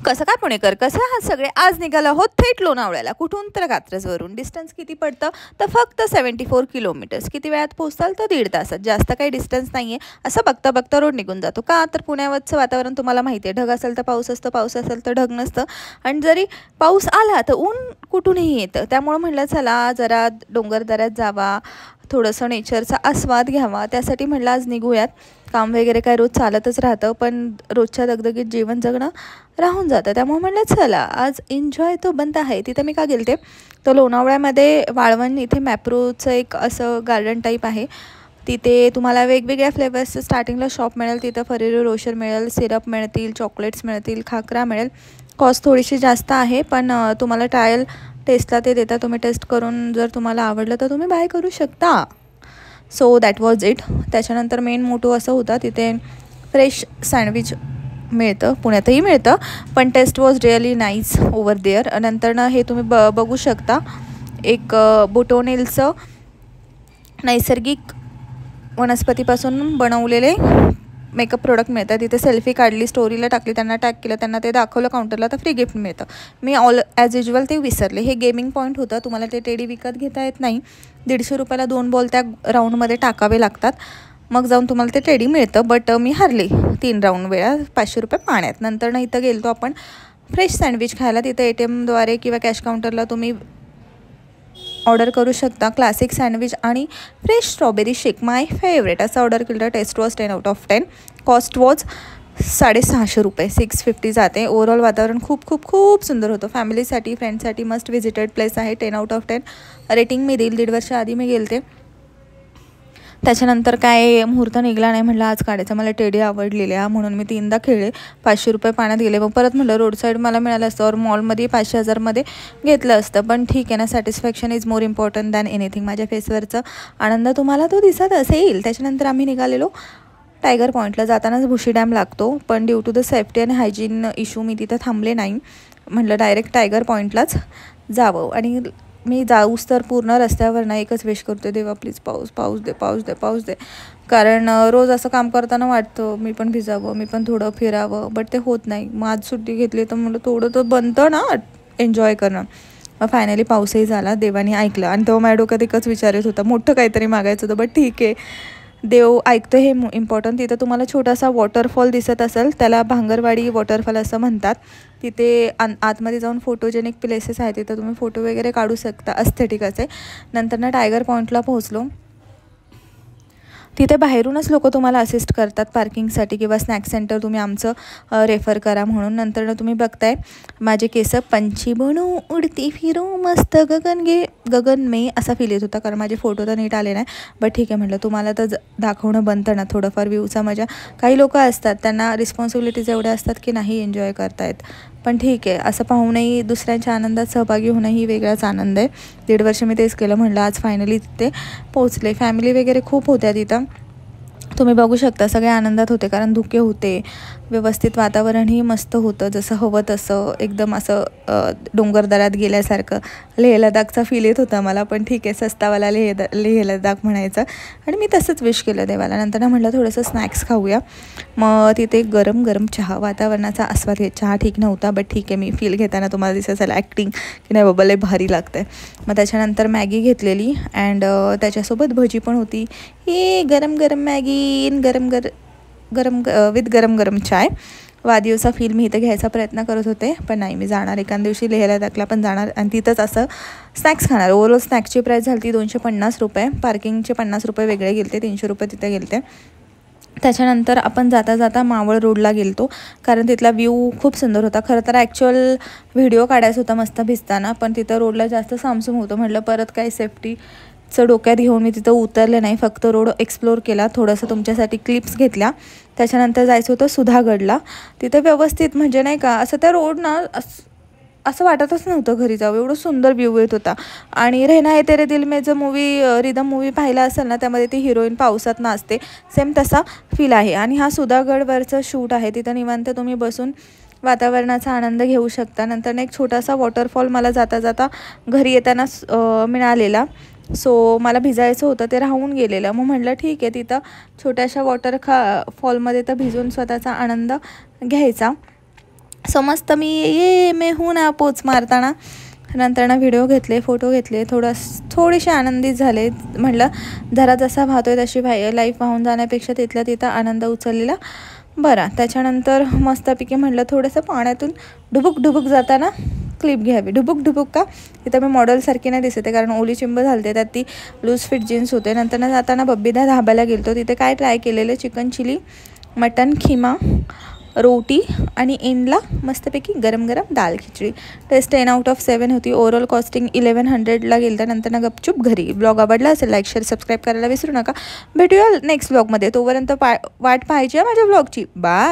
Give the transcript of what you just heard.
कसं काय पुणेकर, कसं आहात सगळे? आज निघाला आहोत थेट लोणावळ्याला. कुठून? तर कात्रजवरून. डिस्टन्स किती पडतं? तर फक्त 74 किलोमीटर्स. किती वेळात पोहोचताल? तर 1.5 तासात. जास्त काही डिस्टन्स नाही आहे. असं बघता बघता रोड निघून जातो. का? तर पुण्यावरचं वातावरण तुम्हाला माहिती आहे. ढग असेल तर पाऊस असतं, पाऊस असेल तर ढग नसतं. आणि जरी पाऊस आला तर ऊन कुठूनही येतं. त्यामुळं म्हटलं चला जरा डोंगरदऱ्यात जावा, थोडंसं नेचरचा आस्वाद घ्यावा. त्यासाठी म्हटलं आज निघूयात. काम वगैरे काय रोज चालतच राहतं, पण रोजच्या दगदगीत जीवन जगणं राहून जातं. त्यामुळे म्हटलं चला आज एन्जॉय तो बनता आहे. तिथं मी का गेलते, तर लोणावळ्यामध्ये वाळवण इथे मॅप्रोचं एक असं गार्डन टाईप आहे. तिथे तुम्हाला वेगवेगळ्या फ्लेवर्सचं स्टार्टिंगला शॉप मिळेल. तिथं फरेरो रोशर मिळेल, सिरप मिळतील, चॉकलेट्स मिळतील, खाकरा मिळेल. कॉस्ट थोडीशी जास्त आहे, पण तुम्हाला ट्रायल टेस्टला ते देता. तुम्ही टेस्ट करून जर तुम्हाला आवडलं तर तुम्ही बाय करू शकता. So that was it. त्याच्यानंतर मेन मोटो असं होता, तिथे फ्रेश सँडविच मिळतं, पुण्यातही मिळतं, पण taste was really nice over there. नंतर हे तुम्ही बघू शकता, एक बोटोनेलचं नैसर्गिक वनस्पतीपासून बनवलेले मेकअप प्रोडक्ट मिळतात. तिथे सेल्फी काढली, स्टोरीला टाकली, त्यांना टॅग केलं, त्यांना ते दाखवलं काउंटरला, तर फ्री गिफ्ट मिळतं. मी ॲज युजल ते विसरले. हे गेमिंग पॉईंट होतं. तुम्हाला ते टेडी विकत घेता येत नाही. 150 रुपयाला 2 बॉल त्या राऊंडमध्ये टाकावे लागतात, मग जाऊन तुम्हाला ते टेडी मिळतं. बट मी हारले 3 राऊंड वेळा, 500 रुपये पाण्यात. नंतर इथं गेलो आपण फ्रेश सँडविच खायला. तिथं ATMद्वारे किंवा कॅश काउंटरला तुम्ही ऑर्डर करू शकता. क्लासिक सँडविच आणि fresh strawberry shake, my favourite, असं ऑर्डर केलं. Taste was 10 out of 10. Cost was 650 रुपये, 650 जाते. ओव्हरऑल वातावरण खूप खूप खूप सुंदर होतं. फॅमिलीसाठी, फ्रेंडसाठी मस्ट व्हिजिटेड प्लेस आहे. 10 आउट ऑफ 10 रेटिंग मी देईल. 1.5 वर्ष आधी मी गेलते. त्याच्यानंतर काय मुहूर्त निघला नाही. म्हटलं आज काढायचं. मला टेडी आवडलेल्या म्हणून मी 3दा खेळले. 500 रुपये पाण्यात गेले. मग परत म्हटलं रोड साईड मला मिळालं असतं, और मॉलमध्ये 500,000मध्ये घेतलं असतं. पण ठीक आहे ना, satisfaction is more important than anything. माझ्या फेसवरचा आनंद तुम्हाला तो दिसत असेल. त्याच्यानंतर आम्ही निघालेलो टायगर पॉईंटला. जातानाच भुशी डॅम लागतो, पण ड्यू टू द सेफ्टी आणि हायजीन इश्यू मी तिथं थांबले नाही. म्हटलं डायरेक्ट टायगर पॉईंटलाच जावं. आणि मी जाऊस तर पूर्ण रस्त्यावर ना एकच विश करते, देवा प्लीज पाऊस पाऊस दे, पाऊस दे, पाऊस दे. कारण रोज असं काम करताना वाटतं मी पण भिजावं, मी पण थोडं फिरावं, बट ते होत नाही. मग आज सुट्टी घेतली तर म्हटलं थोडं तर बनतं ना एन्जॉय करणं. मग फायनली पाऊसही झाला, देवाने ऐकलं. आणि तेव्हा माझ्या डोक्यात एकच विचार येत होता, मोठं काहीतरी मागायचं होतं, बट ठीक आहे, देव ऐकतं हे इम्पॉर्टंट. तिथं तुम्हाला छोटासा वॉटरफॉल दिसत असेल, त्याला भांगरवाडी वॉटरफॉल असं म्हणतात. तिथे आतमध्ये जाऊन फोटोजेनिक प्लेसेस आहेत, तिथं तुम्ही फोटो वगैरे काढू शकता, अस्थेटिकाचे. नंतर टायगर पॉईंटला पोहोचलो. तिथे बाहेरूनच लोक तुम्हाला असिस्ट करतात पार्किंगसाठी, किंवा स्नॅक सेंटर तुम्ही आमचं रेफर करा म्हणून. नंतर तुम्ही बघताय माझे केस पंछी बनू उडती फिरू मस्त गगन में असा फील येत होता, कारण माझे फोटो तर नीट आले नाही. बट ठीक आहे, म्हटलं तुम्हाला तर दाखवणं बनतं ना थोडंफार व्ह्यूचा मजा. काही लोक असतात त्यांना रिस्पॉन्सिबिलिटीज एवढ्या असतात की नाही एन्जॉय करतायत, पण ठीक आहे, असं पाहूनही दुसऱ्यांच्या आनंदात सहभागी होणंही वेगळाच आनंद आहे. 1.5 वर्ष मी तेच केलं. म्हटलं आज फायनली तिथे पोचले. फॅमिली वगैरे खूप होत्या तिथं, तुम्ही बघू शकता. सगळे आनंदात होते, कारण धुके होते, व्यवस्थित वातावरणही मस्त होतं, जसं हवं तसं एकदम असं डोंगरदऱ्यात गेल्यासारखं. लेह लडाखचा फील येत होता मला, पण ठीक आहे, सस्तावाला लेह लडाख म्हणायचं. आणि मी तसंच विश केलं देवाला. नंतर म्हटलं थोडंसं स्नॅक्स खाऊया. मग तिथे गरम गरम चहा, वातावरणाचा आस्वाद घेत. चहा ठीक नव्हता, बट ठीक आहे, मी फील घेताना तुम्हाला दिसत असेल ॲक्टिंग की नाही बाबा लय भारी लागतं आहे. मग त्याच्यानंतर मॅगी घेतलेली, अँड त्याच्यासोबत भजी पण होती. हे गरम गरम मॅगी, गरम विथ गरम गरम चाय. वादिवसा फील मी इथं घ्यायचा प्रयत्न करत होते, पण नाही, मी जाणार एखाद दिवशी लेह लडाखला पण जाणार आणि तिथंच असं स्नॅक्स खाणार. ओव्हरऑल स्नॅक्सची प्राईस झाली ती 250 रुपये. पार्किंगचे 50 रुपये वेगळे गेलते, 300 रुपये तिथे गेलते. त्याच्यानंतर आपण जाता जाता मावळ रोडला गेलतो, कारण तिथला व्ह्यू खूप सुंदर होता. खरं तर ॲक्च्युअल व्हिडिओ काढायचा होता मस्त भिजताना, पण तिथं रोडला जास्त सामसूम होतं. म्हटलं परत काही सेफ्टीचं डोक्यात घेऊन मी तिथं उतरले नाही, फक्त रोड एक्सप्लोर केला, थोडंसं तुमच्यासाठी क्लिप्स घेतल्या. त्याच्यानंतर जायचं होतं सुधागडला. तिथं व्यवस्थित म्हणजे नाही का असं त्या रोड ना असं वाटतच नव्हतं घरी जावं, एवढं सुंदर व्ह्यू येत होता. आणि रहना है तेरे दिल में जो रिदम मूवी पाहिला असेल ना, त्यामध्ये ती हिरोईन पावसात नाचते, सेम तसा फील आहे. आणि हा सुधागडवरचं शूट आहे. तिथं निवांत तुम्ही बसून वातावरणाचा आनंद घेऊ शकता. नंतर एक छोटासा वॉटरफॉल मला जाता जाता घरी येताना मिळालेला. सो मला भिजायचं होतं, ते राहून गेलेलं. मग म्हटलं ठीक आहे, तिथं छोट्याशा फॉलमध्ये तर भिजून स्वतःचा आनंद घ्यायचा. सो मस्त मी ये मे हूं ना पोच मारताना नंतर ना व्हिडिओ घेतले, फोटो घेतले, थोडेसे आनंदित झाले. म्हटलं जरा जसा वाहतोय तशी लाईफ वाहून जाण्यापेक्षा तिथल्या तिथं आनंद उचललेला बरा. त्याच्यानंतर मस्तपैकी म्हटलं थोडंसं पाण्यातून डुबुक जाताना क्लिप घ्यावी. डुबुक का इथं मी मॉडेलसारखी नाही दिसते कारण ओली चिंब झालते, त्यात ती लूज फिट जीन्स होते. नंतर ना जाताना बब्बीदा धाब्याला गेलतो, तिथे काय ट्राय केलेलं चिकन चिली, मटन खिमा, रोटी आणि एंडला मस्तपैकी गरम दाल खिचडी. टेस्ट 10/7 होती. ओव्हरऑल कॉस्टिंग 1100ला गेलं. त्यानंतर ना गपचूप घरी. ब्लॉग आवडला असेल लाईक शेअर सबस्क्राईब करायला विसरू नका. भेटूया नेक्स्ट ब्लॉगमध्ये. तोपर्यंत वाट पाहायची माझ्या ब्लॉगची. बाय.